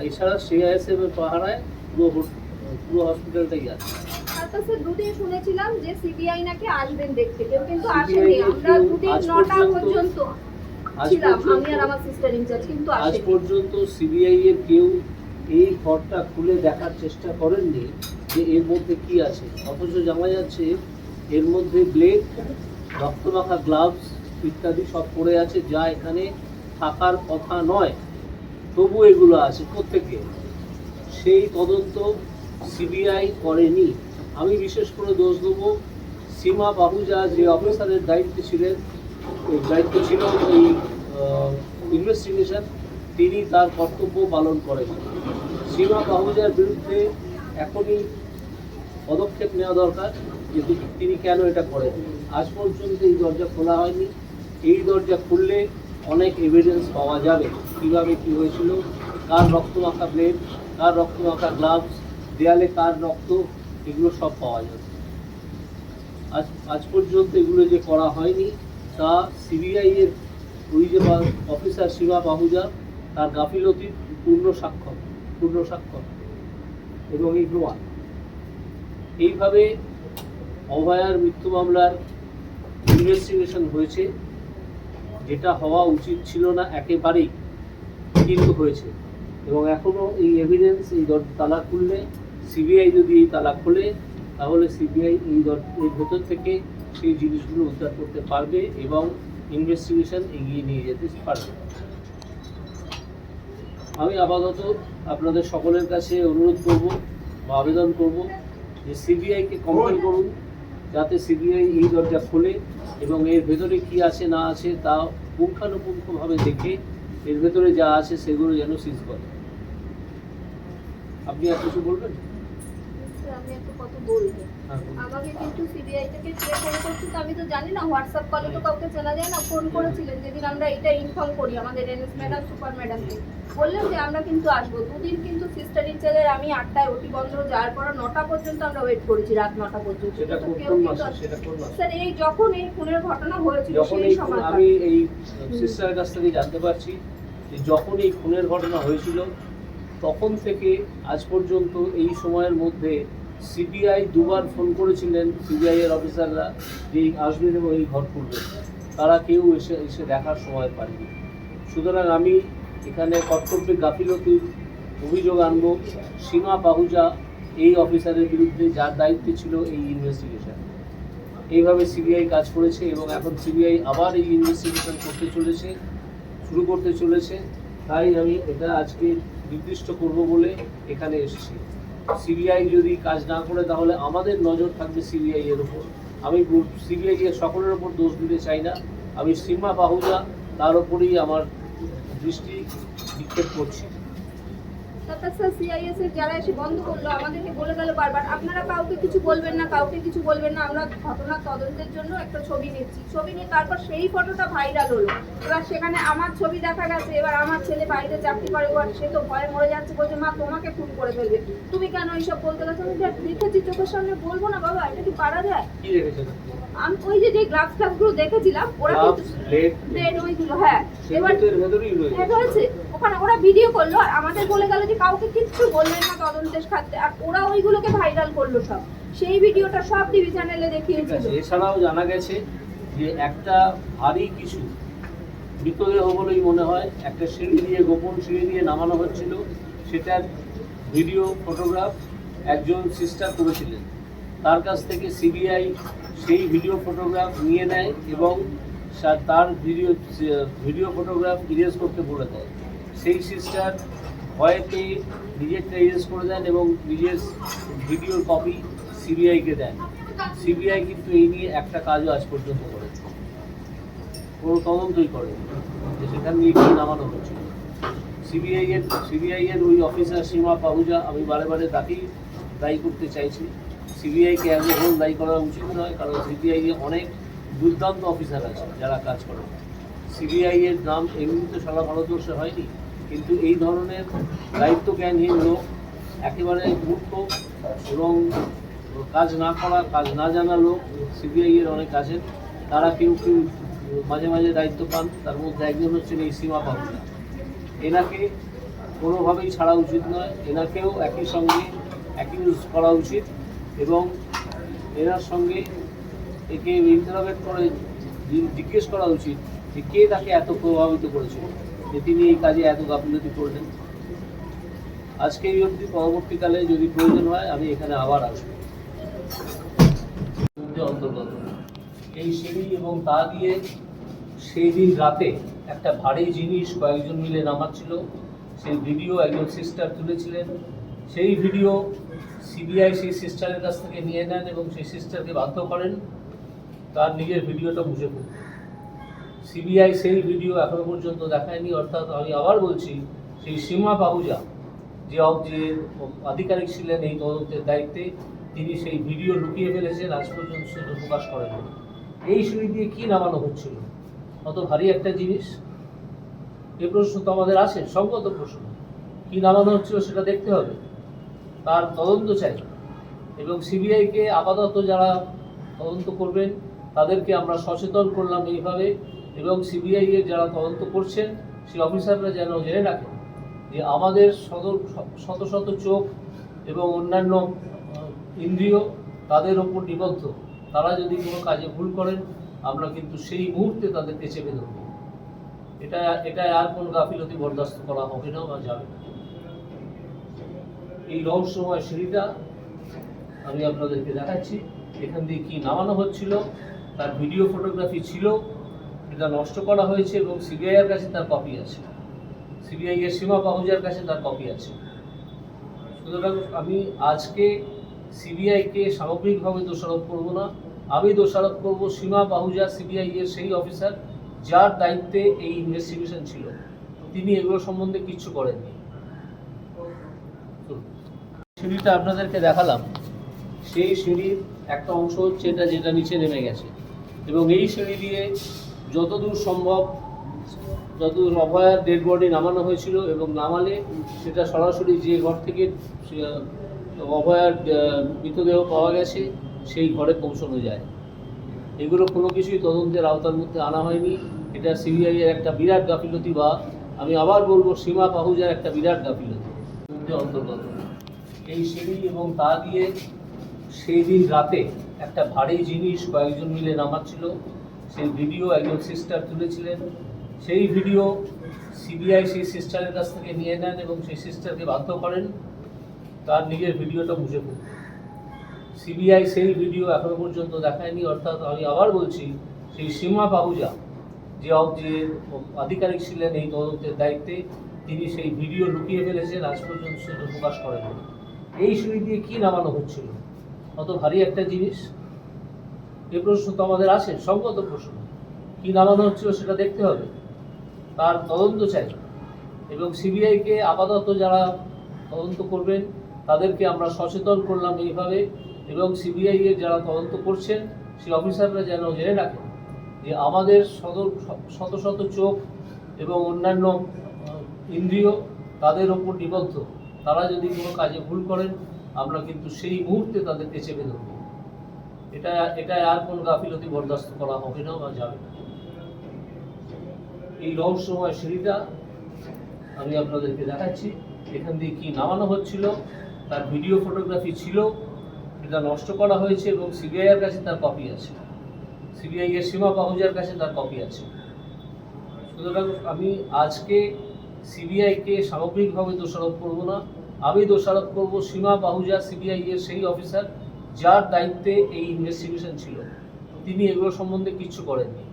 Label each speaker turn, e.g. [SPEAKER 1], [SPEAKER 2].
[SPEAKER 1] এছাড়া সিআইএসএফ এর পাহারায় পুরো হসপিটালটাই আছে।
[SPEAKER 2] আচ্ছা স্যার, দুদিন শুনেছিলাম যে সিবিআই নাকি আসবেন দেখতে, কেউ কিন্তু
[SPEAKER 1] CBI
[SPEAKER 2] আসেনি।
[SPEAKER 1] এর
[SPEAKER 2] আমরা
[SPEAKER 1] কেউ
[SPEAKER 2] দুদিন
[SPEAKER 1] আজ
[SPEAKER 2] 9টা
[SPEAKER 1] পর্যন্ত-
[SPEAKER 2] পর্যন্ত
[SPEAKER 1] আজ
[SPEAKER 2] ছিলাম,
[SPEAKER 1] পর্যন্ত-
[SPEAKER 2] আমি আর আমার সিস্টার ইনচার্জ, কিন্তু
[SPEAKER 1] আজ
[SPEAKER 2] আসেনি।
[SPEAKER 1] পর্যন্ত সিবিআই এর কেউ এই ঘরটা খুলে দেখার চেষ্টা করেননি যে এর মধ্যে কি আছে। অথচ জানা যাচ্ছে এর মধ্যে ব্লেড, রক্তমাখা গ্লাভস ইত্যাদি সব পড়ে আছে, যা এখানে থাকার কথা নয়, তবু এগুলো আছে প্রত্যেকে। সেই তদন্ত সিবিআই করেনি। আমি বিশেষ করে দোষ দেবো সীমা পাহুজা, যে অফিসারের দায়িত্ব ছিল এই ইনভেস্টিগেশন, তিনি তার কর্তব্য পালন করেন। সীমা পাহুজার বিরুদ্ধে এখনই পদক্ষেপ নেওয়া দরকার যে তিনি কেন এটা করেন। আজ পর্যন্ত এই দরজা খোলা হয়নি। এই দরজা খুললে অনেক এভিডেন্স পাওয়া যাবে, কীভাবে কী হয়েছিল, কার রক্তমাখা ব্লেড, কার রক্তমাখা গ্লাভস, দেয়ালে কার রক্ত, এগুলো সব পাওয়া যাবে। আজ পর্যন্ত এগুলো যে করা হয়নি তা সিবিআই এর ওই যে অফিসার সীমা পাহুজা, তার গাফিলতির পূর্ণ সাক্ষ্য এবং এই প্রমাণ। এইভাবে অভয়ার মৃত্যু মামলার ইনভেস্টিগেশন হয়েছে, যেটা হওয়া উচিত ছিল না একেবারেই, কিন্তু হয়েছে। এবং এখনও এই এভিডেন্স, এই তালা খুললে, সিবিআই যদি এই তালা খোলে, তাহলে সিবিআই এই ভেতর থেকে সেই জিনিসগুলো উদ্ধার করতে পারবে এবং ইনভেস্টিগেশন এগিয়ে নিয়ে যেতে পারবে। আমি আপাতত আপনাদের সকলের কাছে অনুরোধ করব বা আবেদন করব যে সিবিআইকে কম্পেল করুন, যাতে সিবিআই এই দরজা খোলে এবং এর ভেতরে কি আছে না আছে তা পুঙ্খানুপুঙ্খভাবে দেখে এর ভেতরে যা আছে সেগুলো যেন সিজ করে। আপনি আর কিছু বলবেন?
[SPEAKER 2] আমি একটা কথা বলবো। আমাকে কিন্তু সিবিআই থেকে কে ফোন করছে তো আমি তো জানি না, হোয়াটসঅ্যাপ কলে তো কাউকে চেনা যায় না। ফোন করেছিলেন যেদিন আমরা এটা ইনফর্ম করি আমাদের এনএস ম্যাডাম, সুপার ম্যাডামকে, বললেন যে আমরা কিন্তু আসবো। দুদিন কিন্তু সিস্টার ইনচার্জের আমি 8টায় ওটি বন্ধ যাওয়ার পর 9টা পর্যন্ত আমরা ওয়েট করেছি, রাত 9টা পর্যন্ত। স্যার এই যখন এই খুনের ঘটনা হয়েছিল সেই সময়
[SPEAKER 1] আমি এই সিস্টারের কাছ থেকে জানতে পারছি যে যখন এই খুনের ঘটনা হয়েছিল তখন থেকে আজ পর্যন্ত এই সময়ের মধ্যে সিবিআই দুবার ফোন করেছিলেন সিবিআই এর অফিসাররা যে আসবেন এবং এই ঘর খুলবেন, তারা কেউ এসে দেখার সময় পায়নি। সুতরাং আমি এখানে কর্তব্যে গাফিলতির অভিযোগ আনব সীমা পাহুজা এই অফিসারের বিরুদ্ধে, যার দায়িত্ব ছিল এই ইনভেস্টিগেশন। এইভাবে সিবিআই কাজ করেছে এবং এখন সিবিআই আবার এই ইনভেস্টিগেশন শুরু করতে চলেছে। তাই আমি এটা আজকে নির্দিষ্ট করব বলে এখানে এসেছি। সিবিআই যদি কাজ না করে তাহলে আমাদের নজর থাকবে সিবিআই এর উপর। আমি সিবিআই এর সকলের উপর দোষ দিতে চাই না, আমি সীমা পাহুজা তার উপরেই আমার দৃষ্টি নিক্ষেপ করছি।
[SPEAKER 2] তারপর স্যার সিআইএস এর যারা এসে বন্ধ করলো আমাদেরকে বলে গেল বারবার আপনারা কাউকে কিছু বলবেন না, আমরা ঘটনার তদন্তের জন্য একটা ছবি নিচ্ছি। ছবি নিয়ে তারপর সেই ফটোটা ভাইরাল হলো। এবার সেখানে আমার ছবি দেখা গেছে। এবার আমার ছেলে বাইরে চাকরি করে, সে তো ভয়ে মরে যাচ্ছে, বলছে মা তোমাকে খুন করে ফেলবে, তুমি কেন এইসব বলতে গেছো? আমি দেখেছি চোখের সামনে, বলবো না বাবা, এটা কি পারা যায়?
[SPEAKER 1] কি রেখেছেন
[SPEAKER 2] আমি ওই যে গ্লাভসগুলো দেখেছিলাম, ওরা ব্লেড ওইগুলো, হ্যাঁ এবার রয়েছে ওখানে, ওরা ভিডিও করলো আর আমাদের বলে গেল যে কাউকে কিচ্ছু বললেন না তদন্তের খাতে, আর ওরা ওইগুলোকে ভাইরাল করলো সব। সেই ভিডিওটা সব টিভি চ্যানেলে দেখিয়েছিল।
[SPEAKER 1] এছাড়াও জানা গেছে যে একটা ভারী কিছু মৃতদেহ বলেই মনে হয় একটা গোপন সিঁড়ি দিয়ে নামানো হচ্ছিল, সেটার ভিডিও ফটোগ্রাফ একজন সিস্টার করেছিলেন। তার কাছ থেকে সিবিআই সেই ভিডিও ফটোগ্রাফ নিয়ে নেয় এবং তার ভিডিও ফটোগ্রাফ ইরেজ করতে বলে দেয়। সেই সিস্টার ভয় পেয়ে নিজেরটা ইরেজ করে দেন এবং নিজের ভিডিওর কপি সিবিআইকে দেন। সিবিআই কিন্তু এই নিয়ে একটা কাজও আজ পর্যন্ত করেছে, কোনো তদন্তই করেনি যে সেখান নিয়ে কি নামানো হচ্ছিল। সিবিআই এর ওই অফিসার সীমা পাহুজা, আমি বারে তাকেই দায়ী করতে চাইছি। সিবিআইকে এত ভুল দায়ী করা উচিত নয়, কারণ সিবিআই এ অনেক দুর্দান্ত অফিসার আছে যারা কাজ করে। সিবিআই এর নাম এমনিতে সারা ভারতবর্ষে হয়নি, কিন্তু এই ধরনের দায়িত্ব জ্ঞানহীন লোক, একেবারে মূর্খ এবং কাজ না জানা লোক সিবিআই এর অনেক আছেন। তারা কেউ মাঝে দায়িত্ব পান। তার মধ্যে একজন হচ্ছেন এই সীমা পাহুজা। এনাকে কোনোভাবেই ছাড়া উচিত নয়। এনাকেও একই সঙ্গে অ্যাকিউজ করা উচিত এবং এনার সঙ্গে একে ইন্টারোগেট করে জিজ্ঞেস করা উচিত যে কে তাকে এত প্রভাবিত করেছিল যে তিনি এই কাজে এত গাফিলতি করলেন। আজকে এই অবধি, পরবর্তীকালে যদি প্রয়োজন হয় আমি এখানে আবার আসবো। অন্তর্গত এই সিঁড়ি এবং তা দিয়ে সেই দিন রাতে একটা ভারী জিনিস কয়েকজন মিলে নামাচ্ছিল, সেই ভিডিও একজন সিস্টার তুলেছিলেন। সেই ভিডিও সিবিআই সেই সিস্টারের কাছ থেকে নিয়ে নেন এবং সেই সিস্টারকে বাধ্য করেন তার নিজের ভিডিওটা মুছে ফেলতে। সিবিআই সেই ভিডিও এখনো পর্যন্ত দেখায়নি, অর্থাৎ আমি আবার বলছি সেই সীমা পাহুজা যে আধিকারিক ছিলেন এই তদন্তের দায়িত্বে, তিনি সেই ভিডিও লুকিয়ে ফেলেছেন, আজ পর্যন্ত সেটা প্রকাশ করেন। এই সিঁড়ি দিয়ে কী নামানো হচ্ছিল? অত ভারী একটা জিনিস, এ প্রশ্ন তো আমাদের আছে, সঙ্গত প্রশ্ন। কী নামানো হচ্ছিল সেটা দেখতে হবে, তার তদন্ত চাই এবং সিবিআইকে আপাতত যারা তদন্ত করবেন তাদেরকে আমরা সচেতন করলাম এইভাবে, এবং সিবিআই এর যারা তদন্ত করছেন সেই অফিসাররা যেন জেনে রাখেন যে আমাদের শত শত চোখ এবং অন্যান্য ইন্দ্রিয় তাদের ওপর নিবদ্ধ। তারা যদি কোনো কাজে ভুল করেন আমরা কিন্তু সেই মুহূর্তে তাদেরকে চেপে ধরব। এটা আর কোনো গাফিলতি বরদাস্ত করা হবে না বা যাবে না। এই রহস্যময় সিঁড়িটা আমি আপনাদেরকে দেখাচ্ছি। এখান দিয়ে কি নামানো হচ্ছিল তার ভিডিও ফটোগ্রাফি ছিল, এটা নষ্ট করা হয়েছে এবং সিবিআই এর কাছে তার কপি আছে, সিবিআই এর সীমা পাহুজার কাছে তার কপি আছে। সুতরাং আমি আজকে সিবিআইকে সামগ্রিকভাবে দোষারোপ করব না, আমি দোষারোপ করব সীমা পাহুজা, সিবিআই এর সেই অফিসার যার দায়িত্বে এই ইনভেস্টিগেশন ছিল, তিনি এগুলো সম্বন্ধে কিচ্ছু করেননি। সিঁড়িটা আপনাদেরকে দেখালাম, সেই সিঁড়ির একটা অংশ হচ্ছে এটা, যেটা নিচে নেমে গেছে, এবং এই সিঁড়ি দিয়ে যতদূর সম্ভব, যতদূর অভয়ার ডেড বডি নামানো হয়েছিল এবং নামালে সেটা সরাসরি যে ঘর থেকে অভয়ার মৃতদেহ পাওয়া গেছে সেই ঘরে পৌঁছানো যায়। এগুলো কোনো কিছুই তদন্তের আওতার মধ্যে আনা হয়নি। এটা সিবিআই এর একটা বিরাট গাফিলতি, বা আমি আবার বলবো সীমা পাহুজার একটা বিরাট গাফিলতি অন্তর্গত। এই সিঁড়ি এবং তা দিয়ে সেই দিন রাতে একটা ভারী জিনিস কয়েকজন মিলে নামাচ্ছিল, সেই ভিডিও একজন সিস্টার তুলেছিলেন। সেই ভিডিও সিবিআই সেই সিস্টারের কাছ থেকে নিয়ে নেন এবং সেই সিস্টারকে বাধ্য করেন তার নিজের ভিডিওটা মুছে ফেলতে। সিবিআই সেই ভিডিও এখনো পর্যন্ত দেখায়নি, অর্থাৎ আমি আবার বলছি সেই সীমা পাহুজা যে আধিকারিক ছিলেন এই তদন্তের দায়িত্বে, তিনি সেই ভিডিও লুকিয়ে ফেলেছেন, আজ পর্যন্ত সেটা প্রকাশ করেন। এই সিঁড়ি দিয়ে কী নামানো হচ্ছিল? অত ভারী একটা জিনিস, এ প্রশ্ন তো আমাদের আছে, সঙ্গত প্রশ্ন। কী নামানো হচ্ছিল সেটা দেখতে হবে, তার তদন্ত চাই এবং সিবিআইকে আপাতত যারা তদন্ত করবেন তাদেরকে আমরা সচেতন করলাম এইভাবে, এবং সিবিআই এর যারা তদন্ত করছেন সেই অফিসাররা যেন জেনে রাখেন যে আমাদের শত শত চোখ এবং অন্যান্য ইন্দ্রিয় তাদের ওপর নিবদ্ধ। তারা যদি কোনো কাজে ভুল করেন আমরা কিন্তু সেই মুহূর্তে তাদেরকে চেপে ধরব। এটা আর কোনো গাফিলতি বরদাস্ত করা হবে না বা যাবে না। এই রহস্যময় সিঁড়িটা আমি আপনাদেরকে দেখাচ্ছি। এখান দিয়ে কি নামানো হচ্ছিল তার ভিডিও ফটোগ্রাফি ছিল, এটা নষ্ট করা হয়েছে এবং সিবিআই এর কাছে তার কপি আছে, সিবিআই এর সীমা পাহুজার কাছে তার কপি আছে। সুতরাং আমি আজকে সিবিআইকে সামগ্রিকভাবে দোষারোপ করব না, আমি দোষারোপ করব সীমা পাহুজা, সিবিআই এর সেই অফিসার যার দায়িত্বে এই ইনভেস্টিগেশন ছিল, তিনি এগুলো সম্বন্ধে কিচ্ছু করেননি।